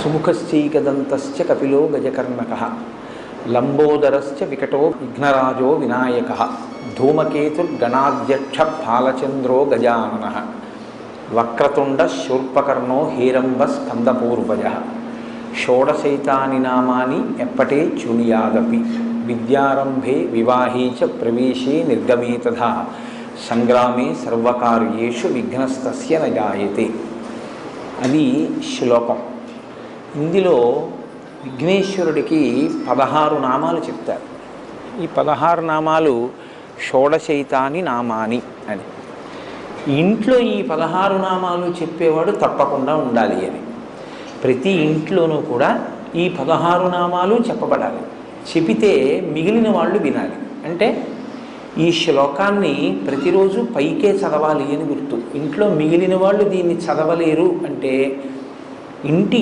సుముఖశ్చైకదంతశ్చ కపిలో గజకర్ణకః లంబోదరశ్చ వికటో విఘ్నరాజో వినాయకః ధూమకేతుర్గణాధ్యక్ష బాలచంద్రో గజాననః వక్రతుండ శూర్పకర్ణో హేరంబ స్కందపూర్వజః షోడశైతాని నామాని ఎప్పటే చునియాదపి విద్యారంభే వివాహే చ ప్రవేశే నిర్గమే తథా సంగ్రామే సర్వకార్యేషు విఘ్నస్తస్య న జాయతే. అది శ్లోకం. ఇందులో విఘ్నేశ్వరుడికి 16 నామాలు చెప్తారు. ఈ 16 నామాలు షోడశైతాని నామాని అని. ఇంట్లో ఈ 16 నామాలు చెప్పేవాడు తప్పకుండా ఉండాలి అని. ప్రతి ఇంట్లోనూ కూడా ఈ 16 నామాలు చెప్పబడాలి. చెబితే మిగిలిన వాళ్ళు వినాలి. అంటే ఈ శ్లోకాన్ని ప్రతిరోజు పైకే చదవాలి అని గుర్తు. ఇంట్లో మిగిలిన వాళ్ళు దీన్ని చదవలేరు అంటే ఇంటి